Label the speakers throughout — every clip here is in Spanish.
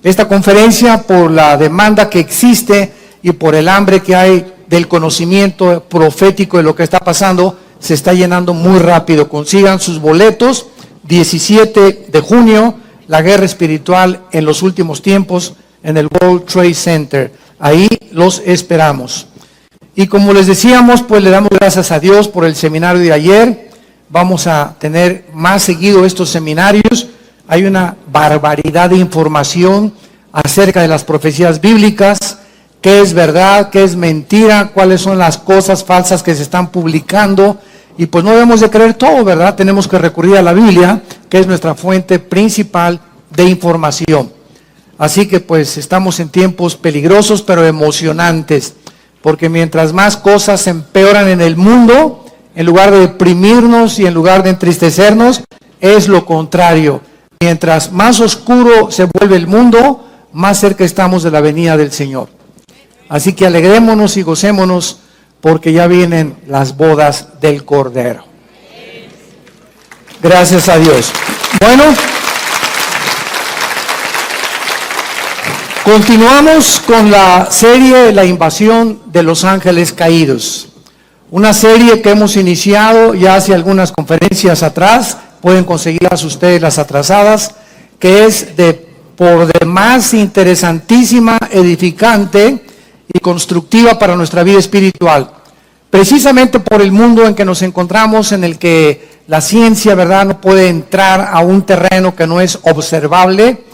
Speaker 1: Esta conferencia, por la demanda que existe y por el hambre que hay del conocimiento profético de lo que está pasando, se está llenando muy rápido. Consigan sus boletos. 17 de junio, la guerra espiritual en los últimos tiempos en el World Trade Center. Ahí los esperamos. Y como les decíamos, pues le damos gracias a Dios por el seminario de ayer. Vamos a tener más seguido estos seminarios. Hay una barbaridad de información acerca de las profecías bíblicas, qué es verdad, qué es mentira, cuáles son las cosas falsas que se están publicando. Y pues no debemos de creer todo, ¿verdad? Tenemos que recurrir a la Biblia, que es nuestra fuente principal de información. Así que pues estamos en tiempos peligrosos pero emocionantes, porque mientras más cosas se empeoran en el mundo, en lugar de deprimirnos y en lugar de entristecernos, es lo contrario. Mientras más oscuro se vuelve el mundo, más cerca estamos de la venida del Señor. Así que alegrémonos y gocémonos, porque ya vienen las bodas del Cordero. Gracias a Dios. Bueno, continuamos con la serie La invasión de los ángeles caídos. Una serie que hemos iniciado ya hace algunas conferencias atrás. Pueden conseguirlas ustedes las atrasadas, que es por demás interesantísima, edificante y constructiva para nuestra vida espiritual. Precisamente por el mundo en que nos encontramos, en el que la ciencia, ¿verdad?, no puede entrar a un terreno que no es observable,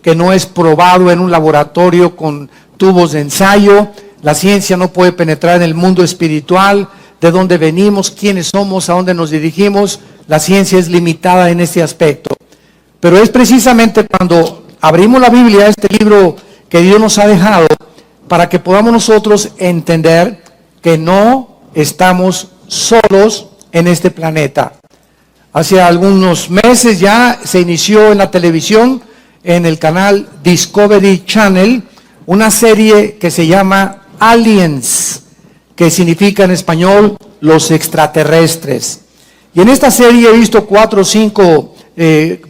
Speaker 1: que no es probado en un laboratorio con tubos de ensayo. La ciencia no puede penetrar en el mundo espiritual, de dónde venimos, quiénes somos, a dónde nos dirigimos. La ciencia es limitada en este aspecto. Pero es precisamente cuando abrimos la Biblia, este libro que Dios nos ha dejado, para que podamos nosotros entender que no estamos solos en este planeta. Hace algunos meses ya se inició en la televisión, en el canal Discovery Channel, una serie que se llama Aliens, que significa en español los extraterrestres. Y en esta serie he visto 4 o 5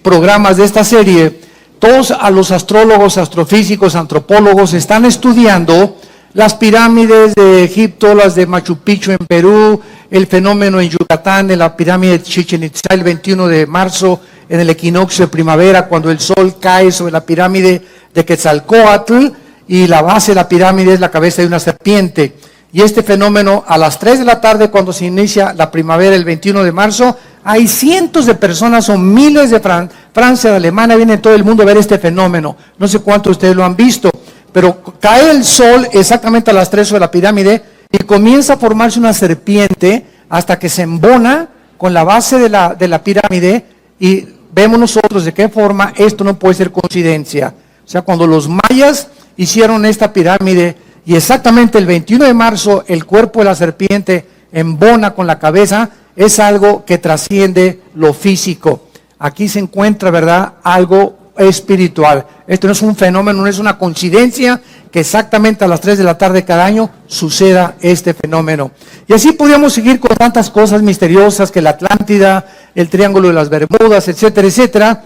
Speaker 1: programas de esta serie. Todos a los astrólogos, astrofísicos, antropólogos están estudiando las pirámides de Egipto, las de Machu Picchu en Perú, el fenómeno en Yucatán, de la pirámide de Chichén Itzá el 21 de marzo, en el equinoccio de primavera, cuando el sol cae sobre la pirámide de Quetzalcóatl, y la base de la pirámide es la cabeza de una serpiente. Y este fenómeno, a las 3 de la tarde, cuando se inicia la primavera, el 21 de marzo, hay cientos de personas o miles de Francia, de Alemania, vienen todo el mundo a ver este fenómeno. No sé cuántos de ustedes lo han visto, pero cae el sol exactamente a las 3 sobre la pirámide y comienza a formarse una serpiente hasta que se embona con la base de la pirámide, y vemos nosotros de qué forma esto no puede ser coincidencia. O sea, cuando los mayas hicieron esta pirámide y exactamente el 21 de marzo el cuerpo de la serpiente embona con la cabeza, es algo que trasciende lo físico. Aquí se encuentra, ¿verdad?, algo espiritual. Esto no es un fenómeno, no es una coincidencia que exactamente a las 3 de la tarde cada año suceda este fenómeno. Y así podríamos seguir con tantas cosas misteriosas, que la Atlántida, el Triángulo de las Bermudas, etcétera, etcétera.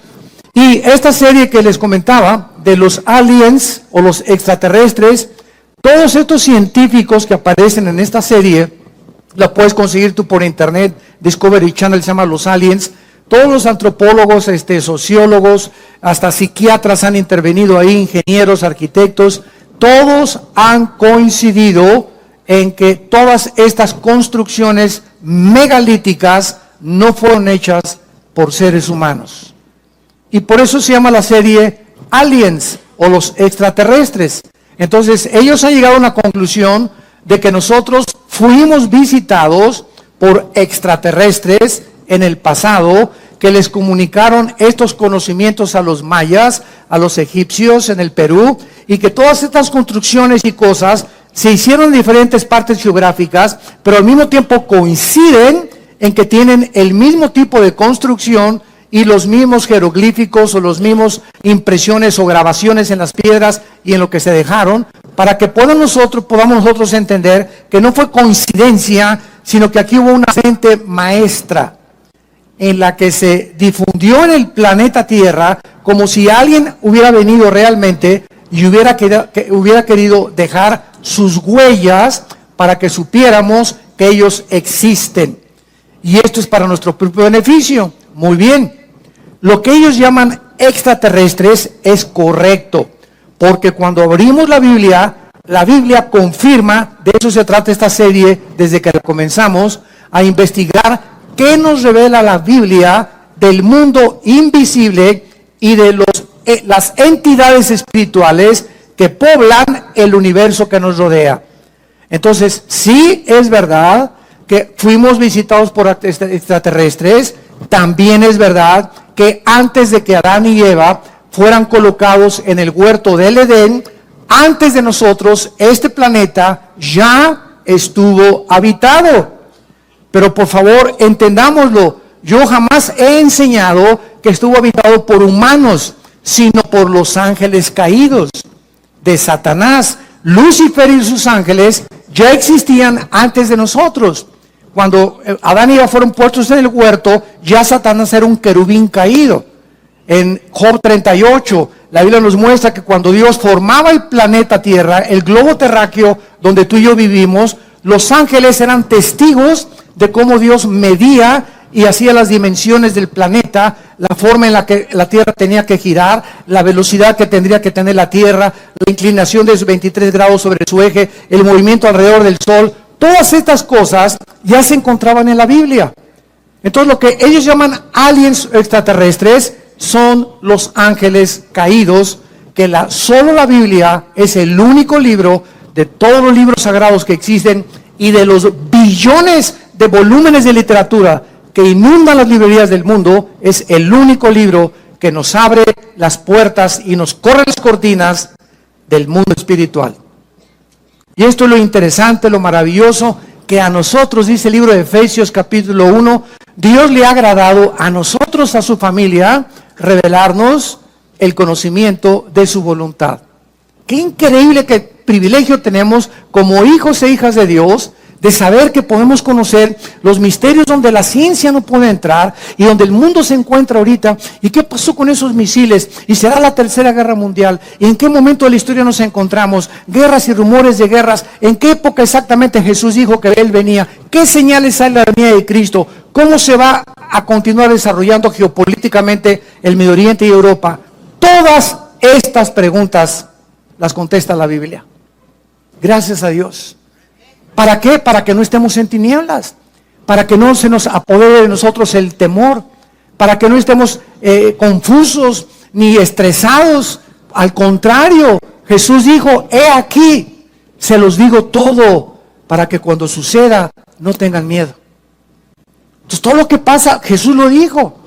Speaker 1: Y esta serie que les comentaba de los aliens o los extraterrestres, todos estos científicos que aparecen en esta serie, la puedes conseguir tú por internet, Discovery Channel, se llama Los Aliens. Todos los antropólogos, sociólogos, hasta psiquiatras han intervenido ahí, ingenieros, arquitectos, todos han coincidido en que todas estas construcciones megalíticas no fueron hechas por seres humanos. Y por eso se llama la serie Aliens o los extraterrestres. Entonces ellos han llegado a una conclusión de que nosotros fuimos visitados por extraterrestres en el pasado, que les comunicaron estos conocimientos a los mayas, a los egipcios en el Perú, y que todas estas construcciones y cosas se hicieron en diferentes partes geográficas, pero al mismo tiempo coinciden en que tienen el mismo tipo de construcción y los mismos jeroglíficos o los mismos impresiones o grabaciones en las piedras y en lo que se dejaron, para que podamos nosotros entender que no fue coincidencia, sino que aquí hubo una mente maestra. en la que se difundió en el planeta Tierra como si alguien hubiera venido realmente y hubiera querido dejar sus huellas para que supiéramos que ellos existen. Y esto es para nuestro propio beneficio. Muy bien. Lo que ellos llaman extraterrestres es correcto, porque cuando abrimos la Biblia confirma, de eso se trata esta serie desde que la comenzamos, a investigar qué nos revela la Biblia del mundo invisible y de las entidades espirituales que poblan el universo que nos rodea. Entonces, sí es verdad que fuimos visitados por extraterrestres. También es verdad que antes de que Adán y Eva fueran colocados en el huerto del Edén, antes de nosotros, este planeta ya estuvo habitado. Pero por favor, entendámoslo. Yo jamás he enseñado que estuvo habitado por humanos, sino por los ángeles caídos de Satanás. Lucifer y sus ángeles ya existían antes de nosotros. Cuando Adán y Eva fueron puestos en el huerto, ya Satanás era un querubín caído. En Job 38, la Biblia nos muestra que cuando Dios formaba el planeta Tierra, el globo terráqueo donde tú y yo vivimos, los ángeles eran testigos de cómo Dios medía y hacía las dimensiones del planeta, la forma en la que la Tierra tenía que girar, la velocidad que tendría que tener la Tierra, la inclinación de 23 grados sobre su eje, el movimiento alrededor del Sol. Todas estas cosas ya se encontraban en la Biblia. Entonces lo que ellos llaman aliens extraterrestres son los ángeles caídos, que solo la Biblia es el único libro de todos los libros sagrados que existen y de los billones de volúmenes de literatura que inundan las librerías del mundo, es el único libro que nos abre las puertas y nos corre las cortinas del mundo espiritual. Y esto es lo interesante, lo maravilloso, que a nosotros, dice el libro de Efesios capítulo 1, Dios le ha agradado a nosotros, a su familia, revelarnos el conocimiento de su voluntad. Qué increíble, qué privilegio tenemos como hijos e hijas de Dios, de saber que podemos conocer los misterios donde la ciencia no puede entrar y donde el mundo se encuentra ahorita. ¿Y qué pasó con esos misiles? ¿Y será la tercera guerra mundial? ¿Y en qué momento de la historia nos encontramos? Guerras y rumores de guerras. ¿En qué época exactamente Jesús dijo que Él venía? ¿Qué señales hay de la venida de Cristo? ¿Cómo se va a continuar desarrollando geopolíticamente el Medio Oriente y Europa? Todas estas preguntas las contesta la Biblia. Gracias a Dios. ¿Para qué? Para que no estemos en tinieblas, para que no se nos apodere de nosotros el temor, para que no estemos confusos ni estresados. Al contrario, Jesús dijo, he aquí, se los digo todo, para que cuando suceda no tengan miedo. Entonces todo lo que pasa, Jesús lo dijo.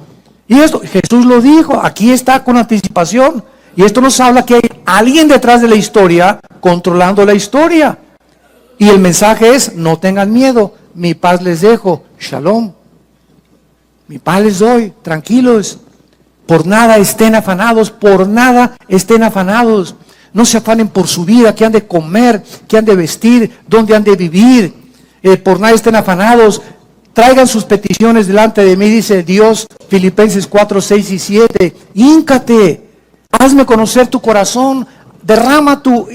Speaker 1: Y esto, Jesús lo dijo, aquí está con anticipación. Y esto nos habla que hay alguien detrás de la historia, controlando la historia. Y el mensaje es, no tengan miedo, mi paz les dejo, shalom. Mi paz les doy, tranquilos. Por nada estén afanados, por nada estén afanados. No se afanen por su vida, qué han de comer, qué han de vestir, dónde han de vivir. Por nada estén afanados. Traigan sus peticiones delante de mí, dice Dios, Filipenses 4, 6 y 7. Híncate, hazme conocer tu corazón. Derrama tu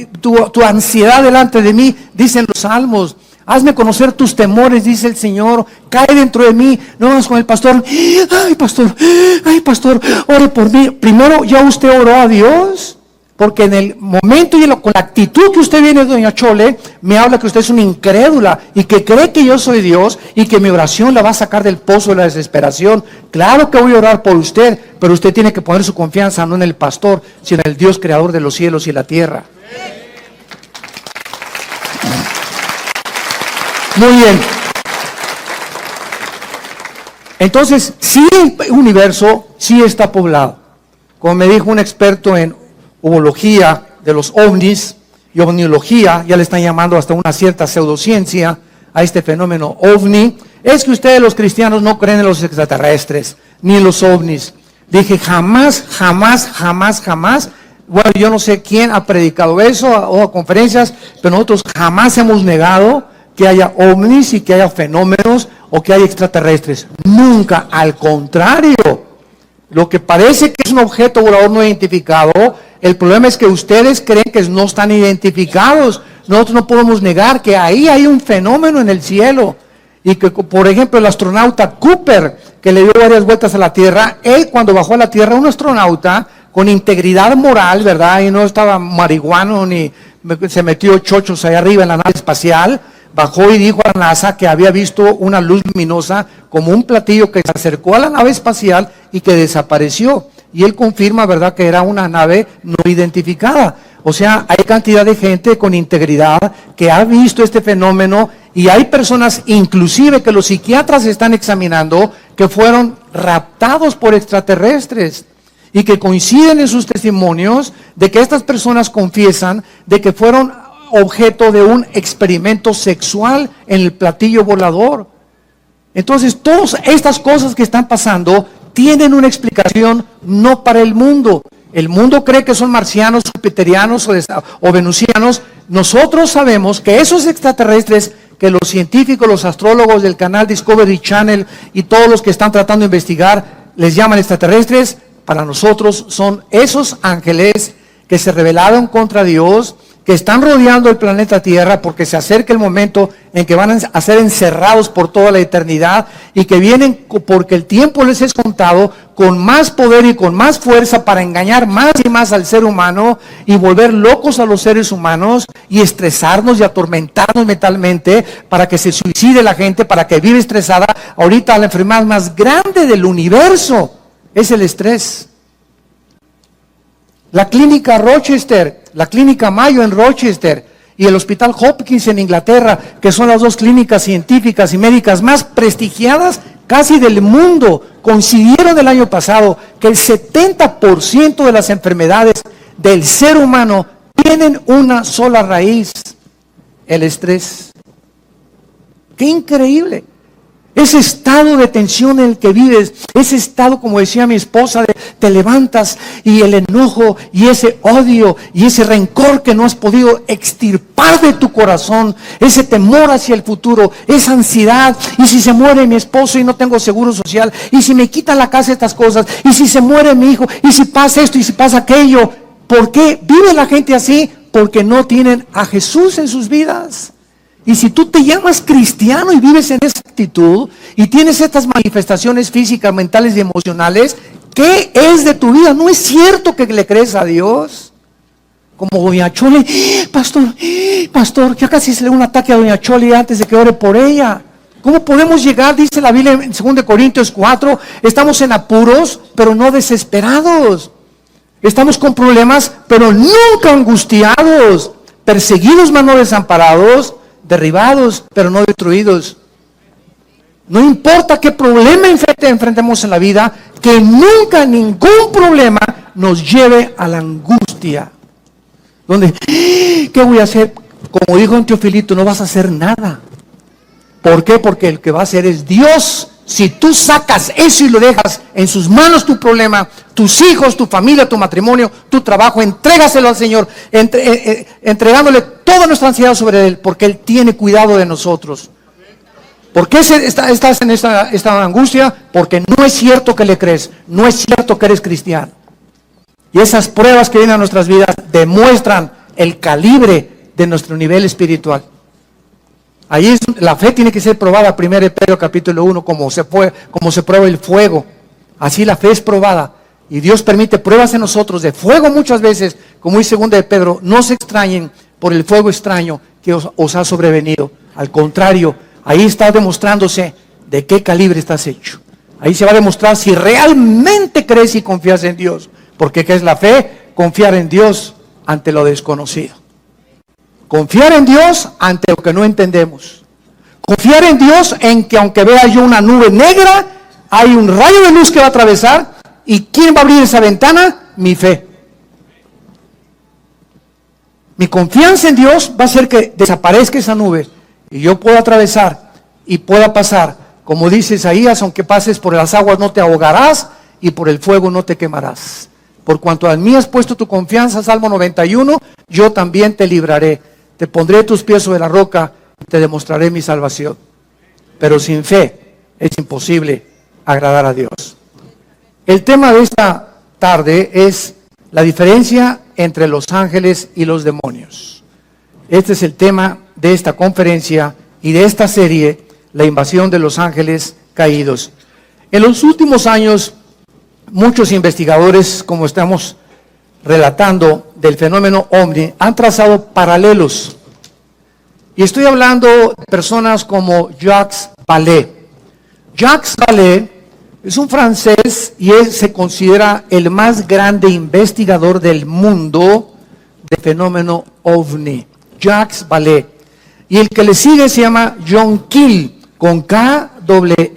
Speaker 1: ansiedad delante de mí, dicen los salmos. Hazme conocer tus temores, dice el Señor. Cae dentro de mí. No vamos con el pastor. Ay, pastor, ore por mí. Primero, ¿ya usted oró a Dios? Porque en el momento y con la actitud que usted viene, doña Chole, me habla que usted es una incrédula y que cree que yo soy Dios y que mi oración la va a sacar del pozo de la desesperación. Claro que voy a orar por usted, pero usted tiene que poner su confianza no en el pastor, sino en el Dios creador de los cielos y la tierra. Muy bien. Entonces, sí, el universo sí está poblado. Como me dijo un experto en ufología de los ovnis y ovniología, ya le están llamando hasta una cierta pseudociencia a este fenómeno ovni, es que ustedes los cristianos no creen en los extraterrestres, ni en los ovnis. Dije, jamás. Bueno, yo no sé quién ha predicado eso o a conferencias, pero nosotros jamás hemos negado que haya ovnis y que haya fenómenos o que hay extraterrestres. Nunca, al contrario. Lo que parece que es un objeto volador no identificado, el problema es que ustedes creen que no están identificados. Nosotros no podemos negar que ahí hay un fenómeno en el cielo. Y que, por ejemplo, el astronauta Cooper, que le dio varias vueltas a la Tierra, él cuando bajó a la Tierra, un astronauta con integridad moral, ¿verdad? Y no estaba marihuano ni se metió chochos allá arriba en la nave espacial, bajó y dijo a la NASA que había visto una luz luminosa como un platillo que se acercó a la nave espacial y que desapareció. Y él confirma, ¿verdad?, que era una nave no identificada. O sea, hay cantidad de gente con integridad que ha visto este fenómeno y hay personas, inclusive que los psiquiatras están examinando, que fueron raptados por extraterrestres y que coinciden en sus testimonios de que estas personas confiesan de que fueron objeto de un experimento sexual en el platillo volador. Entonces, todas estas cosas que están pasando tienen una explicación no para el mundo. El mundo cree que son marcianos, jupiterianos o venusianos. Nosotros sabemos que esos extraterrestres que los científicos, los astrólogos del canal Discovery Channel y todos los que están tratando de investigar les llaman extraterrestres, para nosotros son esos ángeles que se rebelaron contra Dios, que están rodeando el planeta Tierra porque se acerca el momento en que van a ser encerrados por toda la eternidad y que vienen porque el tiempo les es contado con más poder y con más fuerza para engañar más y más al ser humano y volver locos a los seres humanos y estresarnos y atormentarnos mentalmente para que se suicide la gente, para que vive estresada. Ahorita la enfermedad más grande del universo es el estrés. La clínica Rochester, la clínica Mayo en Rochester y el Hospital Hopkins en Inglaterra, que son las dos clínicas científicas y médicas más prestigiadas casi del mundo, coincidieron el año pasado que el 70% de las enfermedades del ser humano tienen una sola raíz: el estrés. ¡Qué increíble! Ese estado de tensión en el que vives, ese estado, como decía mi esposa, de te levantas y el enojo y ese odio y ese rencor que no has podido extirpar de tu corazón, ese temor hacia el futuro, esa ansiedad, y si se muere mi esposo y no tengo seguro social, y si me quitan la casa estas cosas, y si se muere mi hijo, y si pasa esto y si pasa aquello. ¿Por qué vive la gente así? Porque no tienen a Jesús en sus vidas. Y si tú te llamas cristiano y vives en esa actitud y tienes estas manifestaciones físicas, mentales y emocionales, ¿qué es de tu vida? ¿No es cierto que le crees a Dios? Como doña Chole, pastor, ya casi se le da un ataque a doña Chole antes de que ore por ella. ¿Cómo podemos llegar? Dice la Biblia en 2 Corintios 4, estamos en apuros, pero no desesperados. Estamos con problemas, pero nunca angustiados. Perseguidos, mas no desamparados. Derribados, pero no destruidos. No importa qué problema enfrentemos en la vida, que nunca ningún problema nos lleve a la angustia. Donde, ¿qué voy a hacer? Como dijo un Teofilito, no vas a hacer nada. ¿Por qué? Porque el que va a hacer es Dios. Si tú sacas eso y lo dejas en sus manos tu problema, tus hijos, tu familia, tu matrimonio, tu trabajo, entrégaselo al Señor, entregándole toda nuestra ansiedad sobre Él, porque Él tiene cuidado de nosotros. ¿Por qué estás en esta angustia? Porque no es cierto que le crees, no es cierto que eres cristiano. Y esas pruebas que vienen a nuestras vidas demuestran el calibre de nuestro nivel espiritual. Ahí la fe tiene que ser probada, 1 Pedro capítulo 1, como se prueba el fuego. Así la fe es probada. Y Dios permite pruebas en nosotros de fuego muchas veces, como dice 2 Pedro, no se extrañen por el fuego extraño que os ha sobrevenido. Al contrario, ahí está demostrándose de qué calibre estás hecho. Ahí se va a demostrar si realmente crees y confías en Dios. Porque ¿qué es la fe? Confiar en Dios ante lo desconocido. Confiar en Dios ante lo que no entendemos. Confiar en Dios en que aunque vea yo una nube negra, hay un rayo de luz que va a atravesar. ¿Y quién va a abrir esa ventana? Mi fe. Mi confianza en Dios va a hacer que desaparezca esa nube y yo pueda atravesar y pueda pasar. Como dice Isaías, aunque pases por las aguas no te ahogarás y por el fuego no te quemarás. Por cuanto a mí has puesto tu confianza, Salmo 91, yo también te libraré. Te pondré tus pies sobre la roca y te demostraré mi salvación. pero sin fe es imposible agradar a Dios. El tema de esta tarde es la diferencia entre los ángeles y los demonios. Este es el tema de esta conferencia y de esta serie, la invasión de los ángeles caídos. En los últimos años, muchos investigadores, como estamos relatando del fenómeno OVNI, han trazado paralelos. Y estoy hablando de personas como Jacques Vallée. Jacques Vallée es un francés y él se considera el más grande investigador del mundo del fenómeno OVNI. Jacques Vallée. Y el que le sigue se llama John Keel, con K,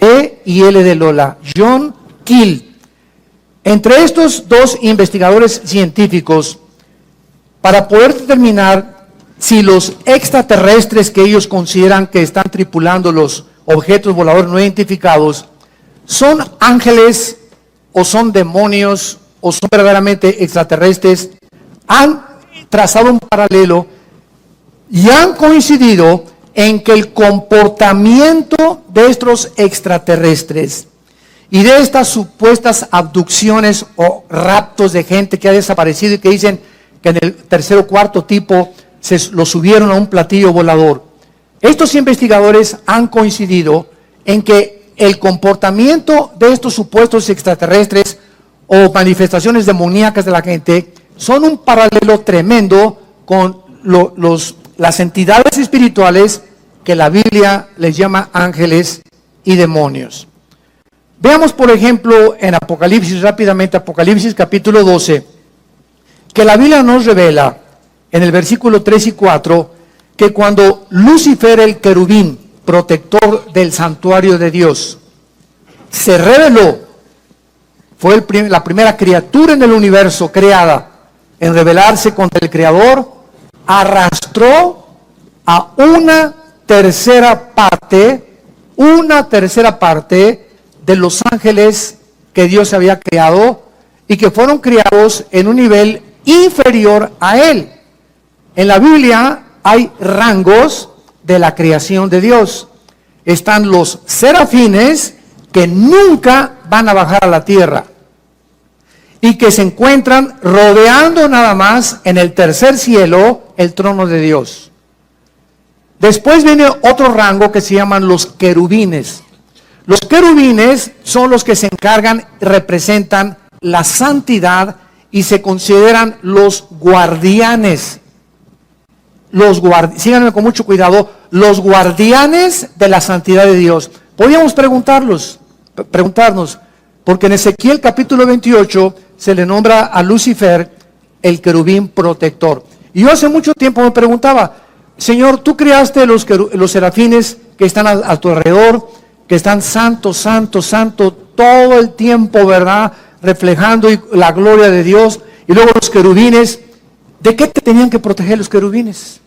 Speaker 1: E y L de Lola. John Keel. Entre estos dos investigadores científicos, para poder determinar si los extraterrestres que ellos consideran que están tripulando los objetos voladores no identificados son ángeles o son demonios o son verdaderamente extraterrestres, han trazado un paralelo y han coincidido en que el comportamiento de estos extraterrestres y de estas supuestas abducciones o raptos de gente que ha desaparecido y que dicen que en el tercer o cuarto tipo lo subieron a un platillo volador. Estos investigadores han coincidido en que el comportamiento de estos supuestos extraterrestres o manifestaciones demoníacas de la gente son un paralelo tremendo con las entidades espirituales que la Biblia les llama ángeles y demonios. Veamos, por ejemplo, en Apocalipsis, rápidamente, Apocalipsis capítulo 12, que la Biblia nos revela en el versículo 3 y 4, que cuando Lucifer, el querubín, protector del santuario de Dios, se rebeló, fue la primera criatura en el universo creada en rebelarse contra el Creador, arrastró a una tercera parte de los ángeles que Dios había creado y que fueron creados en un nivel inferior a él. En la Biblia hay rangos de la creación de Dios. Están los serafines que nunca van a bajar a la tierra y que se encuentran rodeando nada más en el tercer cielo el trono de Dios. Después viene otro rango que se llaman los querubines. Los querubines son los que se encargan, representan la santidad y se consideran los guardianes. Síganme con mucho cuidado, los guardianes de la santidad de Dios. Podríamos preguntarnos, porque en Ezequiel capítulo 28 se le nombra a Lucifer el querubín protector. Y yo hace mucho tiempo me preguntaba, Señor, tú creaste los serafines que están a tu alrededor, que están santo, santo, santo, todo el tiempo, ¿verdad? Reflejando la gloria de Dios. Y luego los querubines, ¿de qué te tenían que proteger los querubines?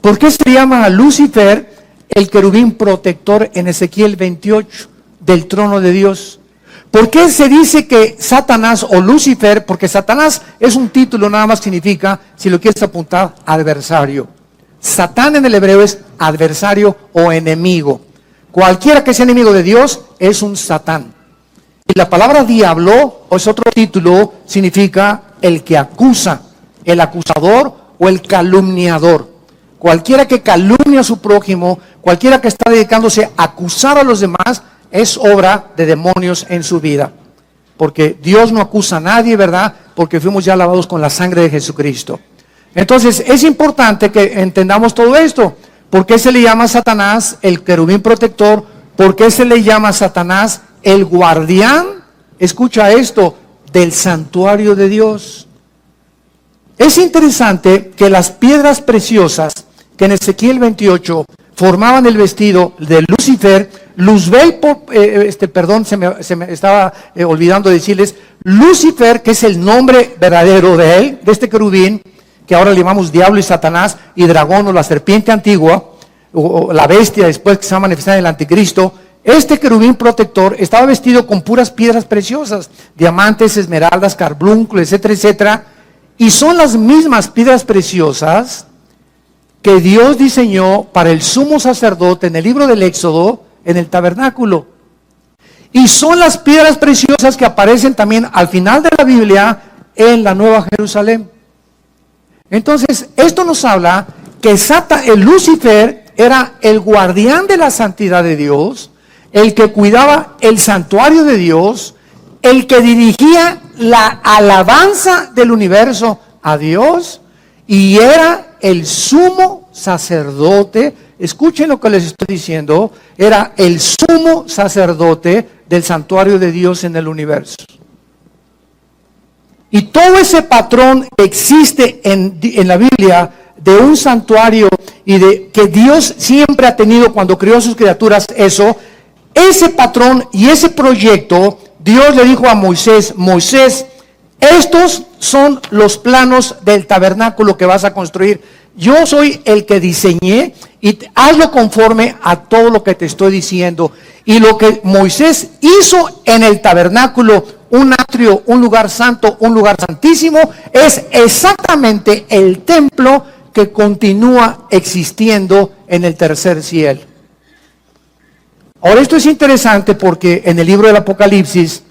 Speaker 1: ¿Por qué se llama a Lucifer el querubín protector en Ezequiel 28 del trono de Dios? ¿Por qué se dice que Satanás o Lucifer? Porque Satanás es un título, nada más significa, si lo quieres apuntar, adversario. Satán en el hebreo es adversario o enemigo. Cualquiera que sea enemigo de Dios es un Satán. Y la palabra diablo, o es otro título, significa el que acusa, el acusador o el calumniador. Cualquiera que calumnia a su prójimo, cualquiera que está dedicándose a acusar a los demás, es obra de demonios en su vida. Porque Dios no acusa a nadie, ¿verdad? Porque fuimos ya lavados con la sangre de Jesucristo. Entonces, es importante que entendamos todo esto. ¿Por qué se le llama a Satanás el querubín protector? ¿Por qué se le llama a Satanás el guardián? Escucha esto, del santuario de Dios. Es interesante que las piedras preciosas que en Ezequiel 28 formaban el vestido de Lucifer, Luzbel, se me estaba olvidando decirles, Lucifer, que es el nombre verdadero de él, de este querubín, que ahora le llamamos diablo y Satanás, y dragón o la serpiente antigua, o la bestia después que se va a manifestar en el anticristo. Este querubín protector estaba vestido con puras piedras preciosas, diamantes, esmeraldas, carbunclo, etcétera, etcétera, y son las mismas piedras preciosas que Dios diseñó para el sumo sacerdote en el libro del Éxodo, en el tabernáculo. Y son las piedras preciosas que aparecen también al final de la Biblia en la Nueva Jerusalén. Entonces, esto nos habla que el Lucifer era el guardián de la santidad de Dios, el que cuidaba el santuario de Dios, el que dirigía la alabanza del universo a Dios, y era el sumo sacerdote. Escuchen lo que les estoy diciendo, era el sumo sacerdote del santuario de Dios en el universo. Y todo ese patrón que existe en la Biblia de un santuario y de que Dios siempre ha tenido cuando creó a sus criaturas, ese patrón y ese proyecto, Dios le dijo a Moisés: Moisés, estos son los planos del tabernáculo que vas a construir. Yo soy el que diseñé y hazlo conforme a todo lo que te estoy diciendo. Y lo que Moisés hizo en el tabernáculo, un atrio, un lugar santo, un lugar santísimo, es exactamente el templo que continúa existiendo en el tercer cielo. Ahora, esto es interesante porque en el libro del Apocalipsis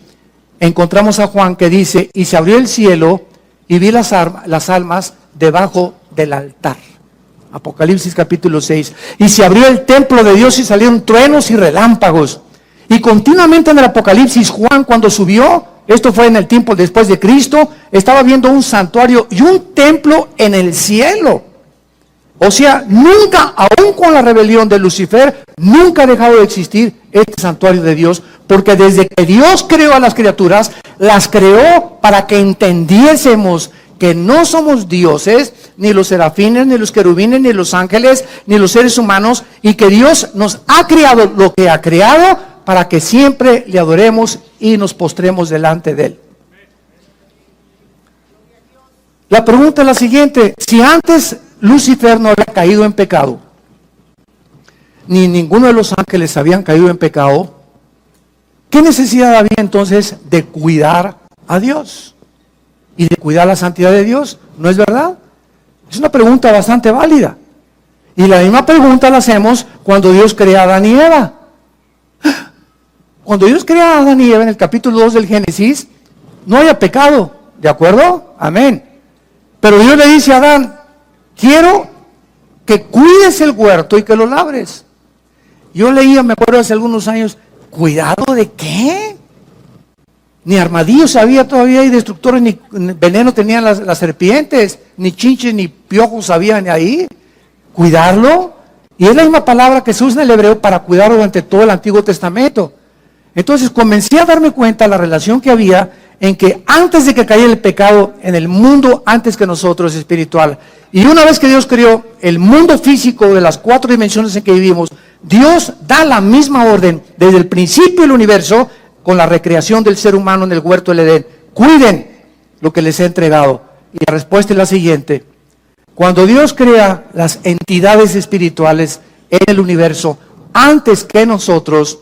Speaker 1: encontramos a Juan que dice: y se abrió el cielo y vi las almas debajo del altar. Apocalipsis capítulo 6. Y se abrió el templo de Dios y salieron truenos y relámpagos. Y continuamente en el Apocalipsis, Juan, cuando subió, esto fue en el tiempo después de Cristo, estaba viendo un santuario y un templo en el cielo. O sea, nunca, aún con la rebelión de Lucifer, nunca ha dejado de existir este santuario de Dios, porque desde que Dios creó a las criaturas, las creó para que entendiésemos que no somos dioses, ni los serafines, ni los querubines, ni los ángeles, ni los seres humanos, y que Dios nos ha creado lo que ha creado para que siempre le adoremos y nos postremos delante de Él. La pregunta es la siguiente: si antes Lucifer no había caído en pecado, ni ninguno de los ángeles habían caído en pecado, ¿qué necesidad había entonces de cuidar a Dios y de cuidar la santidad de Dios? ¿No es verdad? Es una pregunta bastante válida. Y la misma pregunta la hacemos cuando Dios crea a Adán y Eva. Cuando Dios crea a Adán y Eva en el capítulo 2 del Génesis, no había pecado, ¿de acuerdo? Amén. Pero Dios le dice a Adán: quiero que cuides el huerto y que lo labres. Yo leía, me acuerdo hace algunos años: ¿cuidado de qué? Ni armadillos había todavía, y destructores, ni veneno tenían las serpientes, ni chinches, ni piojos habían ahí. ¿Cuidarlo? Y es la misma palabra que se usa en el hebreo para cuidarlo durante todo el Antiguo Testamento. Entonces comencé a darme cuenta de la relación que había en que antes de que cayera el pecado en el mundo, antes que nosotros, espiritual, y una vez que Dios creó el mundo físico de las 4 dimensiones en que vivimos, Dios da la misma orden desde el principio del universo con la recreación del ser humano en el huerto del Edén: cuiden lo que les he entregado. Y la respuesta es la siguiente: cuando Dios crea las entidades espirituales en el universo, antes que nosotros,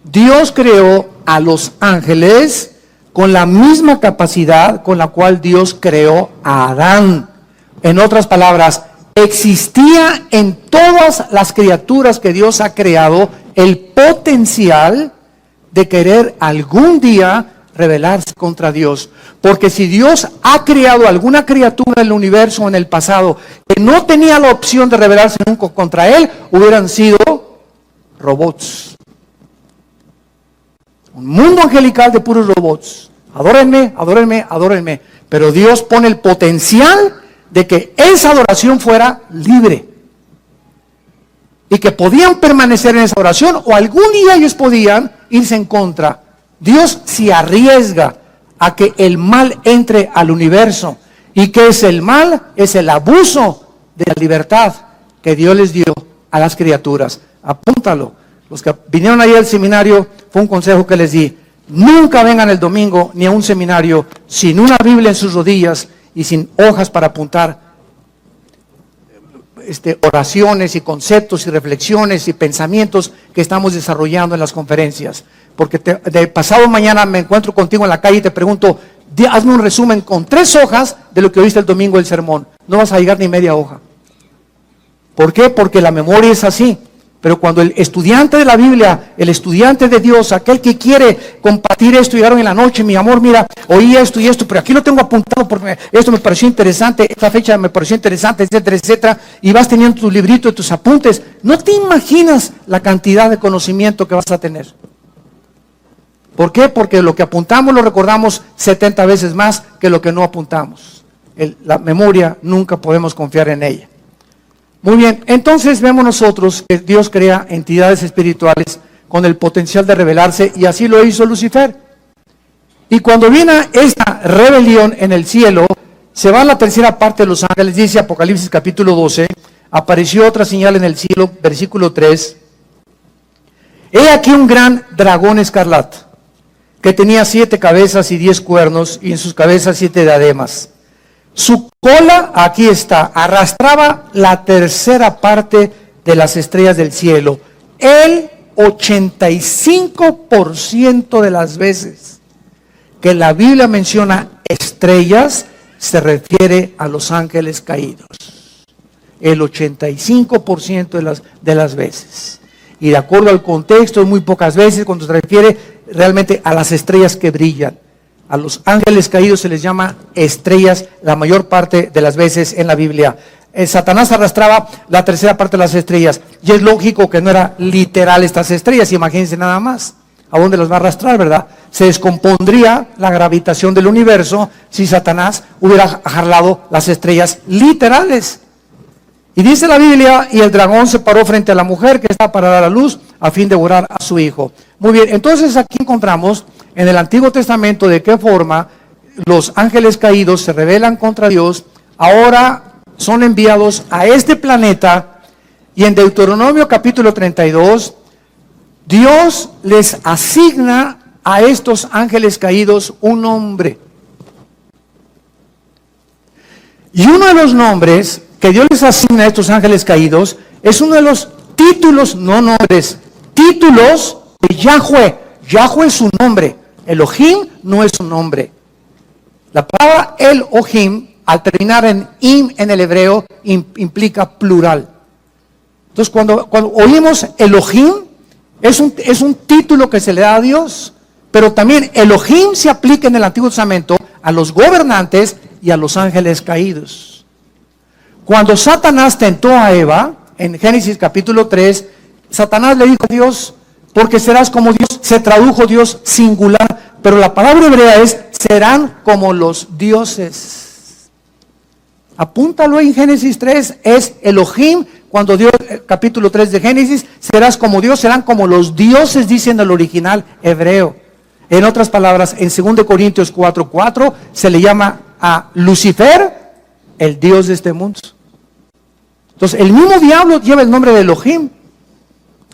Speaker 1: Dios creó a los ángeles con la misma capacidad con la cual Dios creó a Adán. En otras palabras, existía en todas las criaturas que Dios ha creado el potencial de querer algún día rebelarse contra Dios. Porque si Dios ha creado alguna criatura en el universo en el pasado que no tenía la opción de rebelarse nunca contra Él, hubieran sido robots. Un mundo angelical de puros robots. Adórenme, adórenme, adórenme. Pero Dios pone el potencial de que esa adoración fuera libre. Y que podían permanecer en esa oración, o algún día ellos podían irse en contra. Dios se arriesga a que el mal entre al universo. ¿Y qué es el mal? Es el abuso de la libertad que Dios les dio a las criaturas. Apúntalo. Los que vinieron ahí al seminario, fue un consejo que les di: nunca vengan el domingo ni a un seminario sin una Biblia en sus rodillas y sin hojas para apuntar oraciones y conceptos y reflexiones y pensamientos que estamos desarrollando en las conferencias. Porque de pasado mañana me encuentro contigo en la calle y te pregunto: hazme un resumen con 3 hojas de lo que oíste el domingo del sermón. No vas a llegar ni media hoja. ¿Por qué? Porque la memoria es así. Pero cuando el estudiante de la Biblia, el estudiante de Dios, aquel que quiere compartir esto, llegaron en la noche, mi amor, mira, oí esto y esto, pero aquí lo tengo apuntado porque esto me pareció interesante, esta fecha me pareció interesante, etcétera, etcétera, y vas teniendo tu librito, tus apuntes, no te imaginas la cantidad de conocimiento que vas a tener. ¿Por qué? Porque lo que apuntamos lo recordamos 70 veces más que lo que no apuntamos. La memoria nunca podemos confiar en ella. Muy bien, entonces vemos nosotros que Dios crea entidades espirituales con el potencial de rebelarse, y así lo hizo Lucifer. Y cuando viene esta rebelión en el cielo, se va a la tercera parte de los ángeles, dice Apocalipsis capítulo 12, apareció otra señal en el cielo, versículo 3. He aquí un gran dragón escarlata, que tenía 7 cabezas y 10 cuernos, y en sus cabezas 7 diademas. Su cola, aquí está, arrastraba la tercera parte de las estrellas del cielo. El 85% de las veces que la Biblia menciona estrellas, se refiere a los ángeles caídos. El 85% de las veces. Y de acuerdo al contexto, muy pocas veces cuando se refiere realmente a las estrellas que brillan. A los ángeles caídos se les llama estrellas la mayor parte de las veces en la Biblia. Satanás arrastraba la tercera parte de las estrellas. Y es lógico que no era literal estas estrellas, imagínense nada más. ¿A dónde las va a arrastrar, verdad? Se descompondría la gravitación del universo si Satanás hubiera jalado las estrellas literales. Y dice la Biblia, y el dragón se paró frente a la mujer que estaba para dar a luz a fin de devorar a su hijo. Muy bien, entonces aquí encontramos en el Antiguo Testamento de qué forma los ángeles caídos se rebelan contra Dios, ahora son enviados a este planeta, y en Deuteronomio capítulo 32, Dios les asigna a estos ángeles caídos un nombre. Y uno de los nombres que Dios les asigna a estos ángeles caídos es uno de los títulos, no nombres, títulos de Yahweh. Yahweh es su nombre. Elohim no es su nombre. La palabra Elohim, al terminar en im en el hebreo, implica plural. Entonces cuando oímos Elohim, es un título que se le da a Dios, pero también Elohim se aplica en el Antiguo Testamento a los gobernantes y a los ángeles caídos. Cuando Satanás tentó a Eva, en Génesis capítulo 3, Satanás le dijo a Dios, porque serás como Dios, se tradujo Dios singular, pero la palabra hebrea es, serán como los dioses. Apúntalo en Génesis 3, es Elohim, cuando Dios, capítulo 3 de Génesis, serás como Dios, serán como los dioses, dice en el original hebreo. En otras palabras, en 2 Corintios 4:4, se le llama a Lucifer el Dios de este mundo. Entonces, el mismo diablo lleva el nombre de Elohim.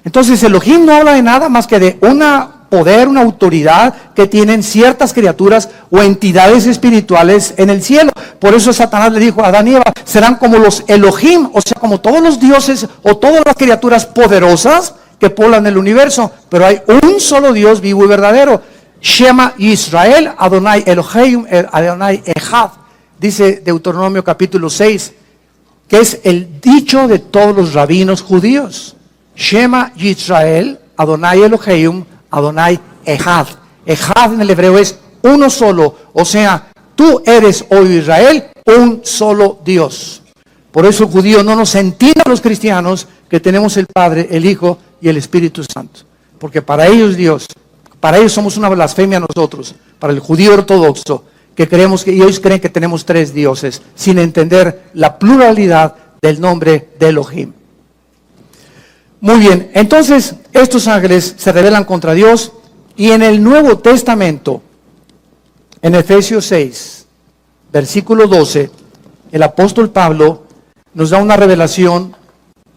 Speaker 1: Entonces, Elohim no habla de nada más que de una poder, una autoridad que tienen ciertas criaturas o entidades espirituales en el cielo. Por eso Satanás le dijo a Adán y Eva, serán como los Elohim, o sea, como todos los dioses o todas las criaturas poderosas que poblan el universo. Pero hay un solo Dios vivo y verdadero. Shema Israel, Adonai Elohim, Adonai Echad, dice Deuteronomio capítulo 6, que es el dicho de todos los rabinos judíos. Shema Israel, Adonai Elohim, Adonai Echad. Echad en el hebreo es uno solo, o sea, tú eres, oh Israel, un solo Dios. Por eso el judío no nos entiende a los cristianos que tenemos el Padre, el Hijo y el Espíritu Santo. Porque para ellos Dios, para ellos somos una blasfemia nosotros, para el judío ortodoxo, que creemos que ellos creen que tenemos 3 dioses, sin entender la pluralidad del nombre de Elohim. Muy bien, entonces estos ángeles se rebelan contra Dios, y en el Nuevo Testamento, en Efesios 6, versículo 12, el apóstol Pablo nos da una revelación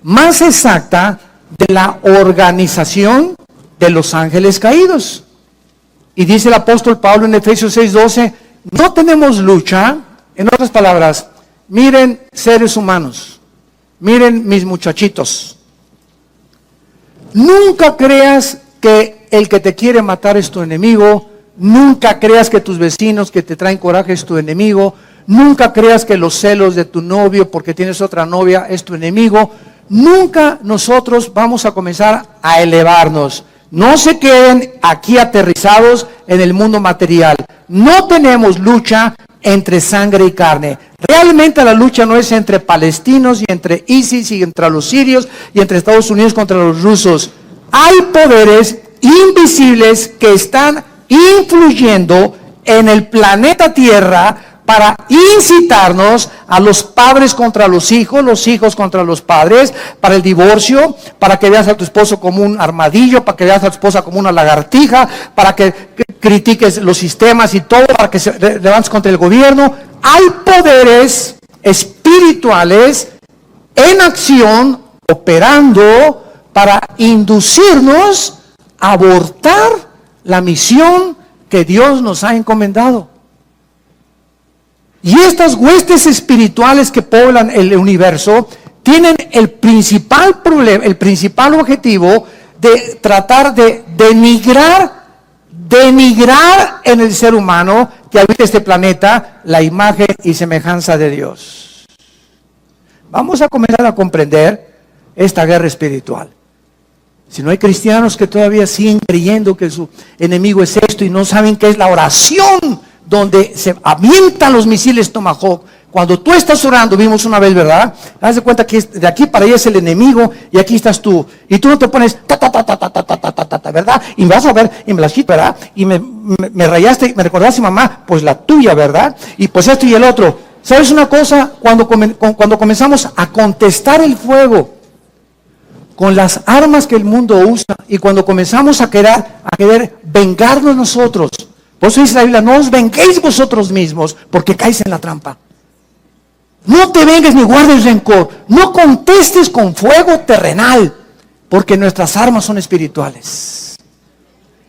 Speaker 1: más exacta de la organización de los ángeles caídos. Y dice el apóstol Pablo en Efesios 6:12, no tenemos lucha, en otras palabras, miren seres humanos, miren mis muchachitos, nunca creas que el que te quiere matar es tu enemigo, nunca creas que tus vecinos que te traen coraje es tu enemigo, nunca creas que los celos de tu novio porque tienes otra novia es tu enemigo, nunca nosotros vamos a comenzar a elevarnos. No se queden aquí aterrizados en el mundo material. No tenemos lucha entre sangre y carne. Realmente la lucha no es entre palestinos y entre ISIS y entre los sirios y entre Estados Unidos contra los rusos. Hay poderes invisibles que están influyendo en el planeta Tierra para incitarnos a los padres contra los hijos contra los padres, para el divorcio, para que veas a tu esposo como un armadillo, para que veas a tu esposa como una lagartija, para que critiques los sistemas y todo, para que se levantes contra el gobierno. Hay poderes espirituales en acción, operando para inducirnos a abortar la misión que Dios nos ha encomendado. Y estas huestes espirituales que poblan el universo tienen el principal problema, el principal objetivo de tratar de denigrar en el ser humano que habita este planeta la imagen y semejanza de Dios. Vamos a comenzar a comprender esta guerra espiritual. Si no hay cristianos que todavía siguen creyendo que su enemigo es esto y no saben qué es la oración, donde se avientan los misiles Tomahawk. Cuando tú estás orando, vimos una vez, ¿verdad? Haz de cuenta que de aquí para allá es el enemigo y aquí estás tú. Y tú no te pones ¿verdad? Y me vas a ver, y me la quito, ¿verdad? Y me rayaste, me recordaste, mamá, pues la tuya, ¿verdad? Y pues esto y el otro. ¿Sabes una cosa? Cuando comenzamos a contestar el fuego con las armas que el mundo usa y cuando comenzamos a querer vengarnos nosotros, por eso dice la Biblia, no os venguéis vosotros mismos, porque caéis en la trampa. No te vengues ni guardes rencor. No contestes con fuego terrenal, porque nuestras armas son espirituales.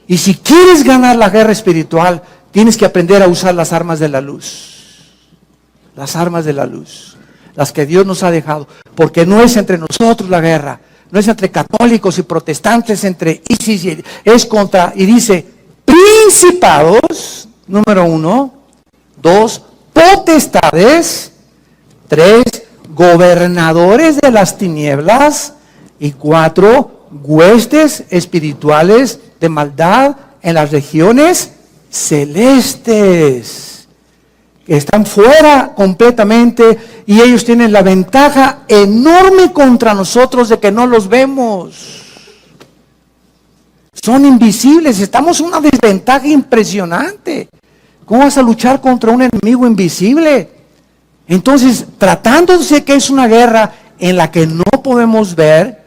Speaker 1: Y si quieres ganar la guerra espiritual, tienes que aprender a usar las armas de la luz. Las armas de la luz. Las que Dios nos ha dejado. Porque no es entre nosotros la guerra. No es entre católicos y protestantes, entre ISIS, es contra, y dice, principados, número 1, 2, potestades, 3, gobernadores de las tinieblas, y 4, huestes espirituales de maldad en las regiones celestes, que están fuera completamente, y ellos tienen la ventaja enorme contra nosotros de que no los vemos. Son invisibles, estamos en una desventaja impresionante. ¿Cómo vas a luchar contra un enemigo invisible? Entonces, tratándose que es una guerra en la que no podemos ver,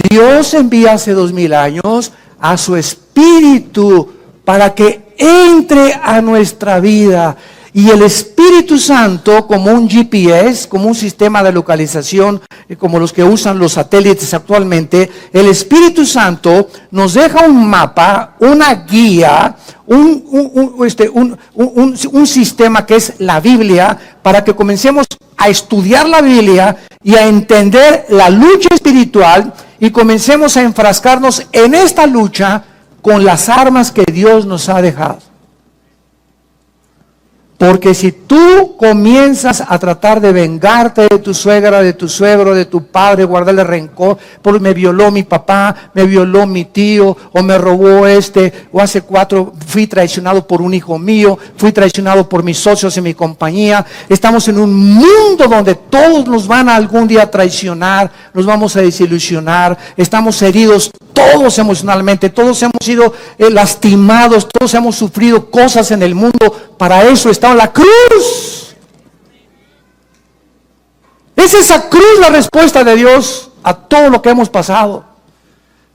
Speaker 1: Dios envía hace 2000 años a su Espíritu para que entre a nuestra vida. Y el Espíritu Santo, como un GPS, como un sistema de localización, como los que usan los satélites actualmente, el Espíritu Santo nos deja un mapa, una guía, un sistema que es la Biblia, para que comencemos a estudiar la Biblia y a entender la lucha espiritual y comencemos a enfrascarnos en esta lucha con las armas que Dios nos ha dejado. Porque si tú comienzas a tratar de vengarte de tu suegra, de tu suegro, de tu padre, guardarle rencor, porque me violó mi papá, me violó mi tío, o me robó o hace 4 fui traicionado por un hijo mío, fui traicionado por mis socios en mi compañía. Estamos en un mundo donde todos nos van a algún día traicionar, nos vamos a desilusionar, estamos heridos todos emocionalmente, todos hemos sido lastimados, todos hemos sufrido cosas en el mundo. Para eso está la cruz. Es esa cruz la respuesta de Dios a todo lo que hemos pasado.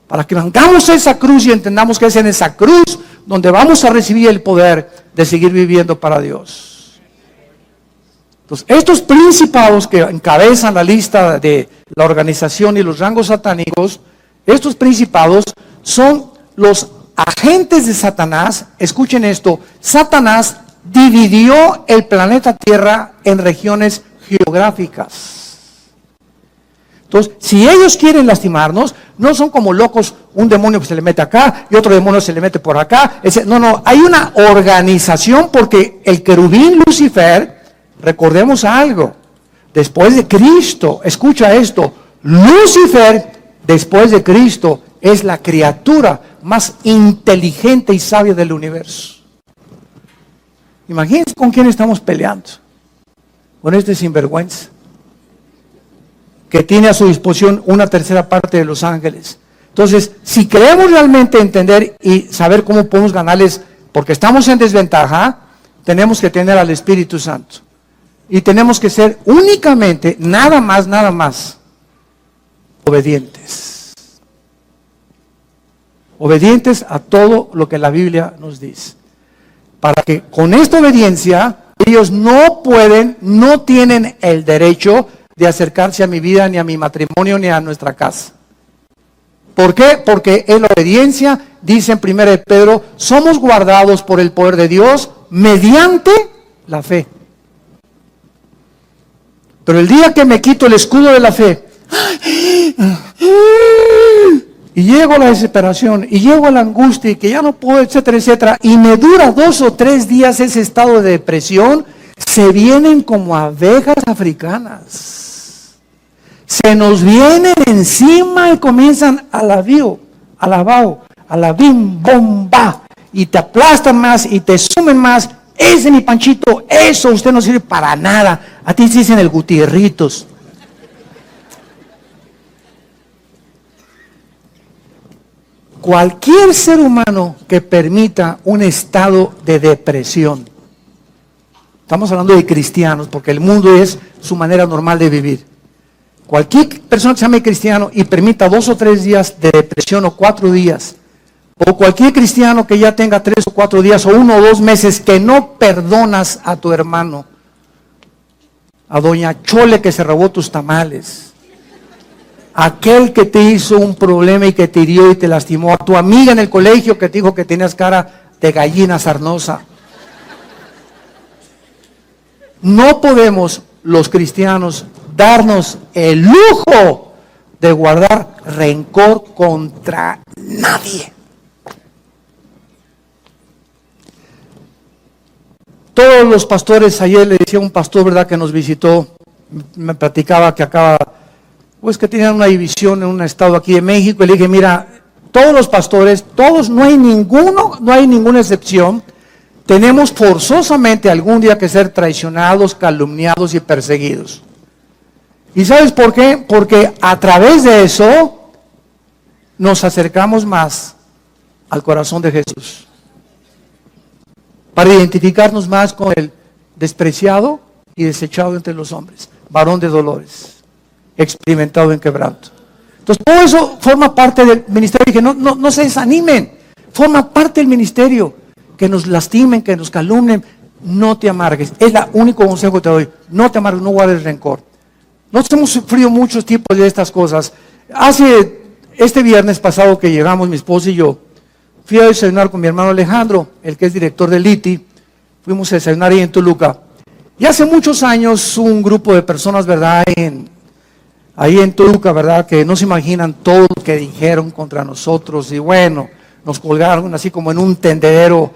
Speaker 1: Para que vengamos esa cruz y entendamos que es en esa cruz donde vamos a recibir el poder de seguir viviendo para Dios. Entonces, estos principados que encabezan la lista de la organización y los rangos satánicos, estos principados son los agentes de Satanás. Escuchen esto, Satanás dividió el planeta Tierra en regiones geográficas. Entonces, si ellos quieren lastimarnos, no son como locos, un demonio que se le mete acá y otro demonio se le mete por acá. No, hay una organización, porque el querubín Lucifer, recordemos algo, después de Cristo, escucha esto, Lucifer, después de Cristo, es la criatura más inteligente y sabia del universo. Imagínense con quién estamos peleando. Con este sinvergüenza, que tiene a su disposición una tercera parte de los ángeles. Entonces, si queremos realmente entender y saber cómo podemos ganarles, porque estamos en desventaja, tenemos que tener al Espíritu Santo. Y tenemos que ser únicamente, nada más, obedientes. Obedientes a todo lo que la Biblia nos dice. Para que con esta obediencia, ellos no pueden, no tienen el derecho de acercarse a mi vida, ni a mi matrimonio, ni a nuestra casa. ¿Por qué? Porque en la obediencia, dice en 1 Pedro, somos guardados por el poder de Dios mediante la fe. Pero el día que me quito el escudo de la fe, y llego a la desesperación, y llego a la angustia, y que ya no puedo, etcétera, etcétera, y me dura 2 o 3 días ese estado de depresión, se vienen como abejas africanas. Se nos vienen encima y comienzan a la bim, bomba, y te aplastan más, y te sumen más. Ese mi Panchito, eso usted no sirve para nada. A ti se dicen el Gutierritos. Cualquier ser humano que permita un estado de depresión, estamos hablando de cristianos, porque el mundo es su manera normal de vivir. Cualquier persona que se llame cristiano y permita 2 o 3 días de depresión o 4 días, o cualquier cristiano que ya tenga 3 o 4 días o 1 o 2 meses que no perdonas a tu hermano, a doña Chole que se robó tus tamales, aquel que te hizo un problema y que te hirió y te lastimó, a tu amiga en el colegio que te dijo que tenías cara de gallina sarnosa. No podemos los cristianos darnos el lujo de guardar rencor contra nadie. Todos los pastores, ayer le decía a un pastor, ¿verdad?, que nos visitó, me platicaba que acaba, pues que tenían una división en un estado aquí de México, y le dije, mira, todos los pastores, todos, no hay ninguna excepción, tenemos forzosamente algún día que ser traicionados, calumniados y perseguidos. ¿Y sabes por qué? Porque a través de eso nos acercamos más al corazón de Jesús. Para identificarnos más con el despreciado y desechado entre los hombres, varón de dolores, experimentado en quebranto. Entonces todo eso forma parte del ministerio. Dije, no se desanimen, forma parte del ministerio. Que nos lastimen, que nos calumnien, no te amargues. Es el único consejo que te doy. No te amargues, no guardes rencor. Nosotros hemos sufrido muchos tipos de estas cosas. Este viernes pasado que llegamos, mi esposa y yo, fui a desayunar con mi hermano Alejandro, el que es director del ITI. Fuimos a desayunar ahí en Toluca. Y hace muchos años un grupo de personas, ¿verdad?, ahí en Toluca, ¿verdad?, que no se imaginan todo lo que dijeron contra nosotros. Y bueno, nos colgaron así como en un tendedero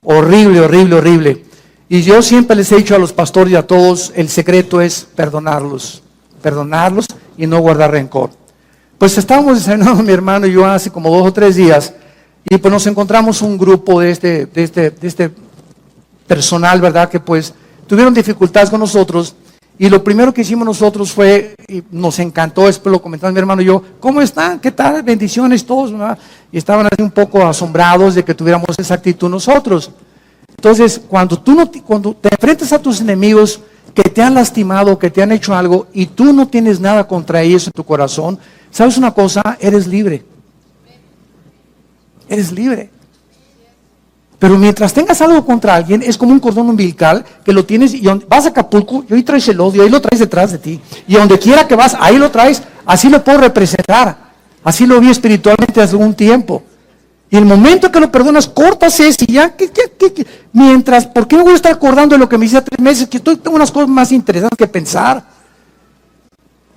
Speaker 1: horrible. Y yo siempre les he dicho a los pastores y a todos, el secreto es perdonarlos y no guardar rencor. Pues estábamos desayunando mi hermano y yo hace como 2 o 3 días, y pues nos encontramos un grupo de este personal, ¿verdad?, que pues tuvieron dificultades con nosotros, y lo primero que hicimos nosotros fue, y nos encantó, después lo comentamos mi hermano y yo, ¿cómo están? ¿Qué tal? Bendiciones todos, ¿verdad? Y estaban así un poco asombrados de que tuviéramos esa actitud nosotros. Entonces, cuando te enfrentas a tus enemigos que te han lastimado, que te han hecho algo, y tú no tienes nada contra ellos en tu corazón, ¿sabes una cosa? Eres libre. Eres libre. Pero mientras tengas algo contra alguien, es como un cordón umbilical que lo tienes, y vas a Acapulco, y ahí traes el odio, ahí lo traes detrás de ti. Y donde quiera que vas, ahí lo traes, así lo puedo representar. Así lo vi espiritualmente hace un tiempo. Y el momento que lo perdonas, cortas ese, y ya, mientras, ¿por qué me voy a estar acordando de lo que me hice hace 3 meses? Que tengo unas cosas más interesantes que pensar.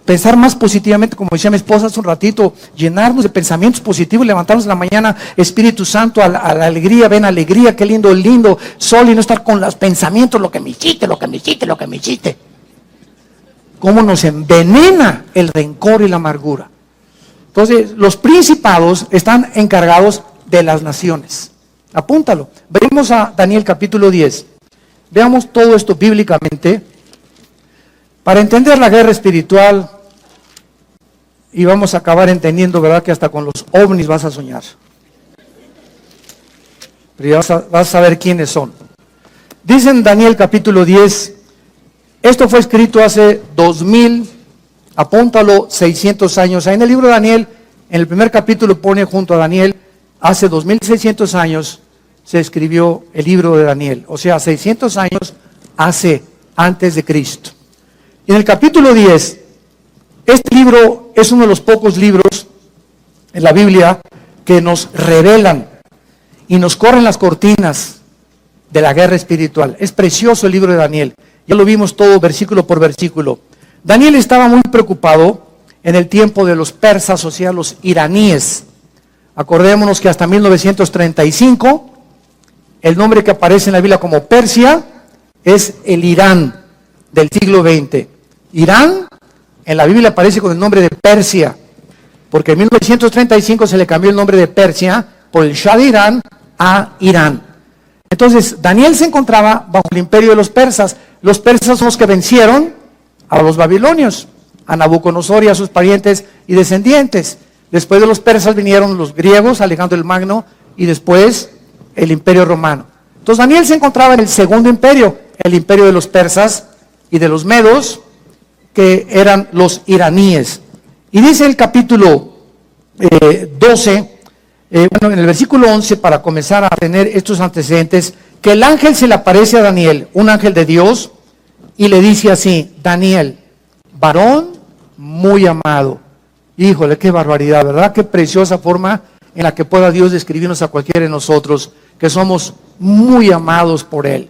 Speaker 1: Pensar más positivamente, como decía mi esposa hace un ratito, llenarnos de pensamientos positivos, levantarnos en la mañana, Espíritu Santo, a la alegría, ven alegría, qué lindo sol, y no estar con los pensamientos, lo que me hiciste. cómo nos envenena el rencor y la amargura. Entonces, los principados están encargados de las naciones. Apúntalo. Venimos a Daniel capítulo 10. Veamos todo esto bíblicamente para entender la guerra espiritual, y vamos a acabar entendiendo, ¿verdad?, que hasta con los ovnis vas a soñar. Pero ya vas a saber quiénes son. Dice en Daniel capítulo 10, esto fue escrito hace 2000, apúntalo, 600 años. Ahí en el libro de Daniel, en el primer capítulo pone junto a Daniel, hace 2600 años se escribió el libro de Daniel. O sea, 600 años antes de Cristo. Y en el capítulo 10, este libro es uno de los pocos libros en la Biblia que nos revelan y nos corren las cortinas de la guerra espiritual. Es precioso el libro de Daniel. Ya lo vimos todo versículo por versículo. Daniel estaba muy preocupado en el tiempo de los persas, o sea, los iraníes. Acordémonos que hasta 1935, el nombre que aparece en la Biblia como Persia es el Irán del siglo XX. Irán en la Biblia aparece con el nombre de Persia, porque en 1935 se le cambió el nombre de Persia por el Shah de Irán a Irán. Entonces, Daniel se encontraba bajo el imperio de los persas. Los persas son los que vencieron a los babilonios, a Nabucodonosor y a sus parientes y descendientes. Después de los persas vinieron los griegos, Alejandro el Magno, y después el imperio romano. Entonces, Daniel se encontraba en el segundo imperio, el imperio de los persas y de los medos, que eran los iraníes. Y dice el capítulo 12, en el versículo 11, para comenzar a tener estos antecedentes, que el ángel se le aparece a Daniel, un ángel de Dios, y le dice así: Daniel, varón muy amado. Híjole, qué barbaridad, ¿verdad? Qué preciosa forma en la que pueda Dios describirnos a cualquiera de nosotros, que somos muy amados por Él,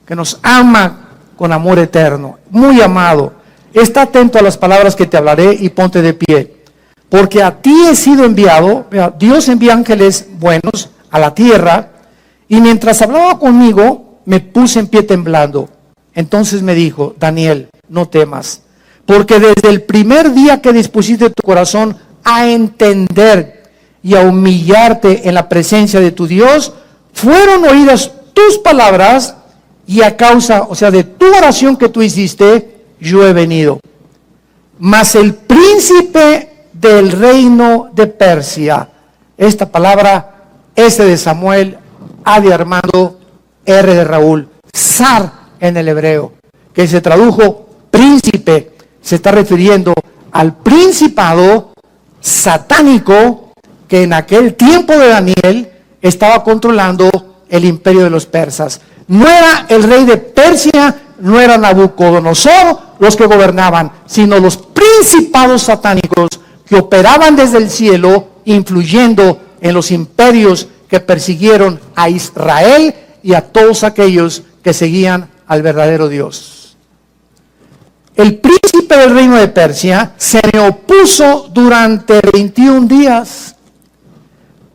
Speaker 1: que nos ama con amor eterno, muy amado. Está atento a las palabras que te hablaré y ponte de pie, porque a ti he sido enviado. Dios envía ángeles buenos a la tierra, y mientras hablaba conmigo, me puse en pie temblando. Entonces me dijo: Daniel, no temas, porque desde el primer día que dispusiste tu corazón a entender y a humillarte en la presencia de tu Dios, fueron oídas tus palabras, y a causa, o sea, de tu oración que tú hiciste, yo he venido. Mas el príncipe del reino de Persia, esta palabra S de Samuel, A de Armando, R de Raúl, Zar en el hebreo, que se tradujo príncipe, se está refiriendo al principado satánico que en aquel tiempo de Daniel estaba controlando el imperio de los persas. No era el rey de Persia, no era Nabucodonosor los que gobernaban, sino los principados satánicos que operaban desde el cielo, influyendo en los imperios que persiguieron a Israel y a todos aquellos que seguían al verdadero Dios. El príncipe del reino de Persia se me opuso durante 21 días,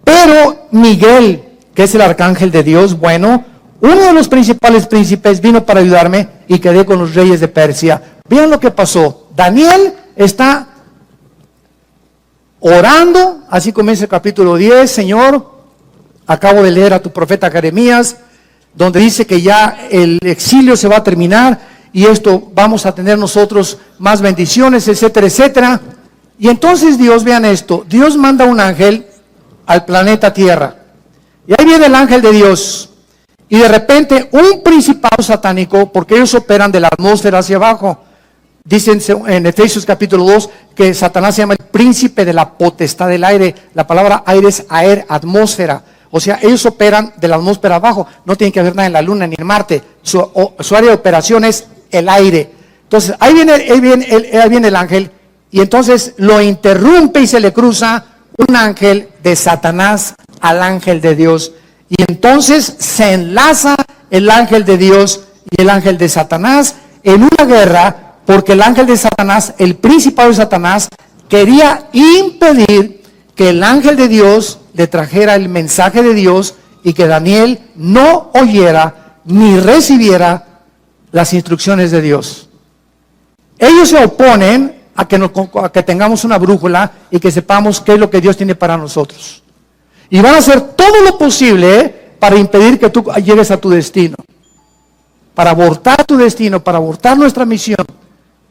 Speaker 1: pero Miguel, que es el arcángel de Dios, bueno, uno de los principales príncipes, vino para ayudarme y quedé con los reyes de Persia. Vean lo que pasó. Daniel está orando, así comienza el capítulo 10, Señor, acabo de leer a tu profeta Jeremías, donde dice que ya el exilio se va a terminar y esto vamos a tener nosotros más bendiciones, etcétera, etcétera. Y entonces Dios, vean esto, Dios manda un ángel al planeta Tierra. Y ahí viene el ángel de Dios. Y de repente un principado satánico, porque ellos operan de la atmósfera hacia abajo. Dicen en Efesios capítulo 2 que Satanás se llama el príncipe de la potestad del aire. La palabra aire es aer, atmósfera. O sea, ellos operan de la atmósfera abajo. No tienen que haber nada en la luna ni en Marte. Su área de operación es el aire. Entonces, ahí viene el ángel. Y entonces lo interrumpe y se le cruza un ángel de Satanás al ángel de Dios. Y entonces se enlaza el ángel de Dios y el ángel de Satanás en una guerra, porque el ángel de Satanás, el principado de Satanás, quería impedir que el ángel de Dios le trajera el mensaje de Dios y que Daniel no oyera ni recibiera las instrucciones de Dios. Ellos se oponen a que tengamos una brújula y que sepamos qué es lo que Dios tiene para nosotros. Y van a hacer todo lo posible para impedir que tú llegues a tu destino. Para abortar tu destino, para abortar nuestra misión.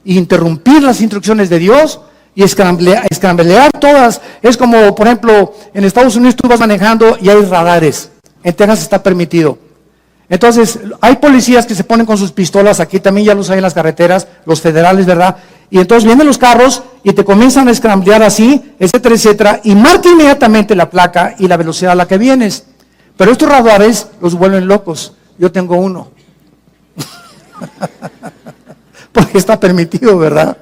Speaker 1: E interrumpir las instrucciones de Dios y escramblear todas. Es como, por ejemplo, en Estados Unidos tú vas manejando y hay radares. En Texas está permitido. Entonces, hay policías que se ponen con sus pistolas, aquí también ya los hay en las carreteras, los federales, ¿verdad? Y entonces vienen los carros y te comienzan a escramblear así, etcétera, etcétera, y marca inmediatamente la placa y la velocidad a la que vienes. Pero estos radares los vuelven locos. Yo tengo uno. Porque está permitido, ¿verdad?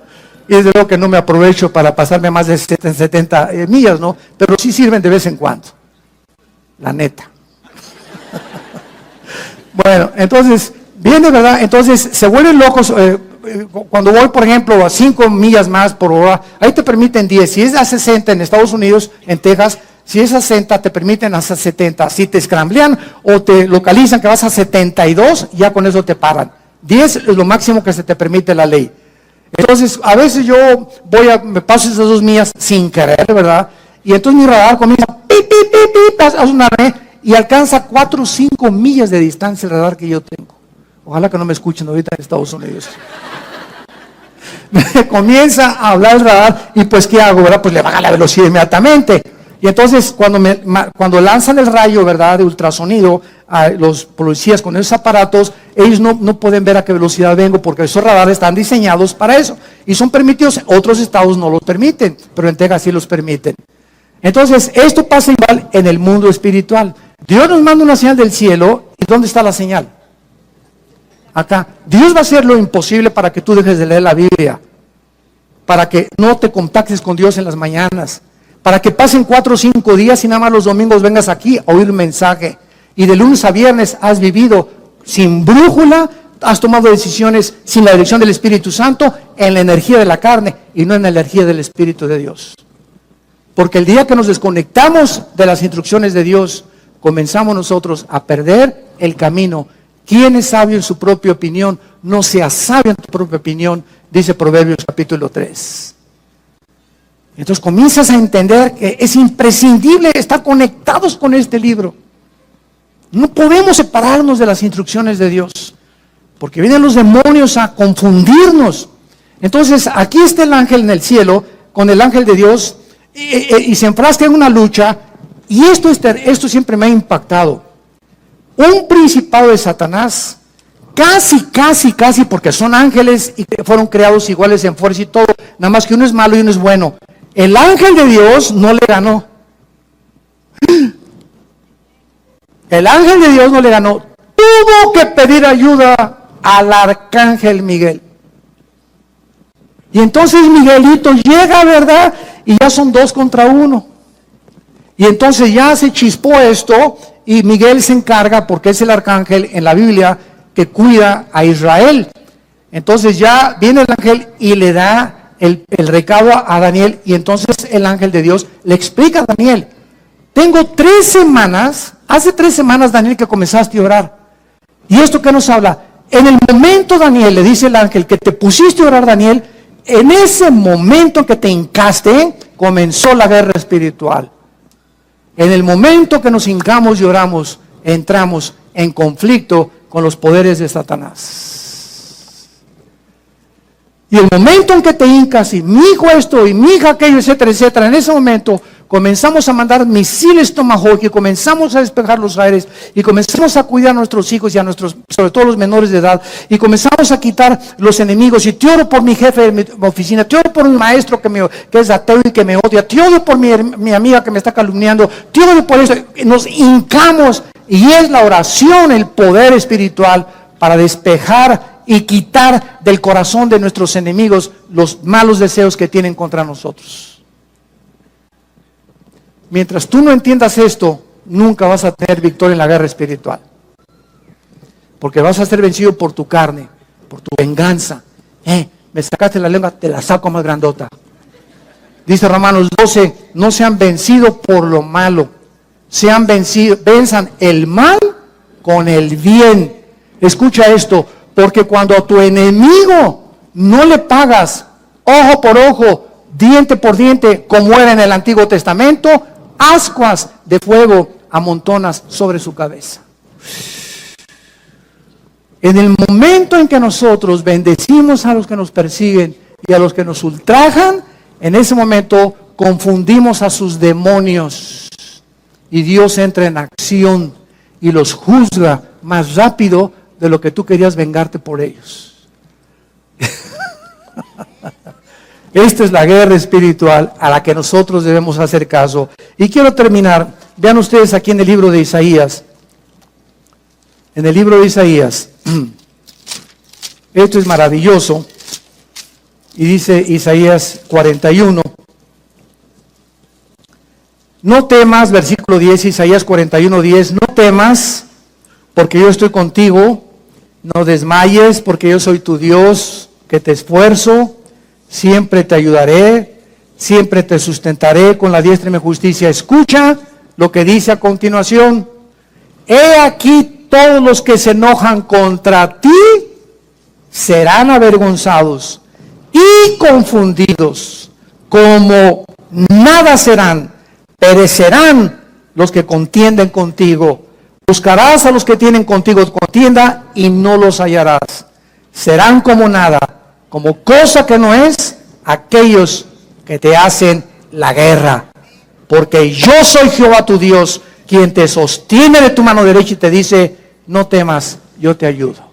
Speaker 1: Y es de lo que no me aprovecho para pasarme más de 70 millas, ¿no? Pero sí sirven de vez en cuando. La neta. Bueno, entonces, viene, ¿verdad? Entonces, se vuelven locos. Cuando voy, por ejemplo, a 5 millas más por hora, ahí te permiten 10. Si es a 60 en Estados Unidos, en Texas, si es a 60, te permiten hasta 70. Si te escramblean o te localizan que vas a 72, ya con eso te paran. 10 es lo máximo que se te permite la ley. Entonces, a veces yo me paso esas 2 millas sin querer, ¿verdad? Y entonces mi radar comienza, pip, pip, pip, pip, a sonarme, y alcanza 4 o 5 millas de distancia el radar que yo tengo. Ojalá que no me escuchen ahorita en Estados Unidos. Me comienza a hablar el radar y pues ¿qué hago, verdad? Pues le baja la velocidad inmediatamente. Y entonces cuando lanzan el rayo, ¿verdad?, de ultrasonido a los policías con esos aparatos, ellos no pueden ver a qué velocidad vengo porque esos radares están diseñados para eso. Y son permitidos, otros estados no los permiten, pero en Texas sí los permiten. Entonces, esto pasa igual en el mundo espiritual. Dios nos manda una señal del cielo, ¿y dónde está la señal? Acá. Dios va a hacer lo imposible para que tú dejes de leer la Biblia, para que no te contactes con Dios en las mañanas, para que pasen 4 o 5 días y nada más los domingos vengas aquí a oír un mensaje, y de lunes a viernes has vivido sin brújula, has tomado decisiones sin la dirección del Espíritu Santo, en la energía de la carne y no en la energía del Espíritu de Dios. Porque el día que nos desconectamos de las instrucciones de Dios, comenzamos nosotros a perder el camino. ¿Quién es sabio en su propia opinión? No seas sabio en tu propia opinión, dice Proverbios capítulo 3. Entonces comienzas a entender que es imprescindible estar conectados con este libro. No podemos separarnos de las instrucciones de Dios, porque vienen los demonios a confundirnos. Entonces aquí está el ángel en el cielo, con el ángel de Dios, y se enfrasca en una lucha, y esto siempre me ha impactado. Un principado de Satanás, casi, porque son ángeles y fueron creados iguales en fuerza y todo, nada más que uno es malo y uno es bueno. El ángel de Dios no le ganó. El ángel de Dios no le ganó. Tuvo que pedir ayuda al arcángel Miguel. Y entonces Miguelito llega, ¿verdad? Y ya son 2 contra 1. Y entonces ya se chispó esto y Miguel se encarga, porque es el arcángel en la Biblia que cuida a Israel. Entonces ya viene el ángel y le da el recado a Daniel, y entonces el ángel de Dios le explica a Daniel: tengo 3 semanas, hace 3 semanas, Daniel, que comenzaste a orar. ¿Y esto qué nos habla? En el momento, Daniel, le dice el ángel, que te pusiste a orar, Daniel, en ese momento que te hincaste, comenzó la guerra espiritual. En el momento que nos hincamos y oramos, entramos en conflicto con los poderes de Satanás. Y el momento en que te hincas y mi hijo esto y mi hija aquello, etcétera, etcétera, en ese momento comenzamos a mandar misiles Tomahawk y comenzamos a despejar los aires y comenzamos a cuidar a nuestros hijos y a nuestros, sobre todo los menores de edad, y comenzamos a quitar los enemigos. Y te oro por mi jefe de mi oficina, te oro por mi maestro que es ateo y que me odia, te oro por mi amiga que me está calumniando, te oro por eso. Nos hincamos, y es la oración el poder espiritual para despejar y quitar del corazón de nuestros enemigos los malos deseos que tienen contra nosotros. Mientras tú no entiendas esto, nunca vas a tener victoria en la guerra espiritual. Porque vas a ser vencido por tu carne, por tu venganza. Me sacaste la lengua, te la saco más grandota. Dice Romanos 12, no sean vencidos por lo malo. Sean vencidos, venzan el mal con el bien. Escucha esto, porque cuando tu enemigo no le pagas ojo por ojo, diente por diente, como era en el Antiguo Testamento, ascuas de fuego amontonas sobre su cabeza. En el momento en que nosotros bendecimos a los que nos persiguen y a los que nos ultrajan, en ese momento confundimos a sus demonios y Dios entra en acción y los juzga más rápido de lo que tú querías vengarte por ellos. Esta es la guerra espiritual a la que nosotros debemos hacer caso. Y quiero terminar, vean ustedes aquí en el libro de Isaías. En el libro de Isaías, esto es maravilloso, y dice Isaías 41, no temas, versículo 10, Isaías 41, 10, no temas, porque yo estoy contigo, no desmayes, porque yo soy tu Dios, que te esfuerzo, siempre te ayudaré, siempre te sustentaré con la diestra de mi justicia. Escucha lo que dice a continuación, he aquí todos los que se enojan contra ti serán avergonzados y confundidos, como nada serán, perecerán los que contienden contigo. Buscarás a los que tienen contigo contienda y no los hallarás. Serán como nada, como cosa que no es, aquellos que te hacen la guerra. Porque yo soy Jehová tu Dios, quien te sostiene de tu mano derecha y te dice, no temas, yo te ayudo.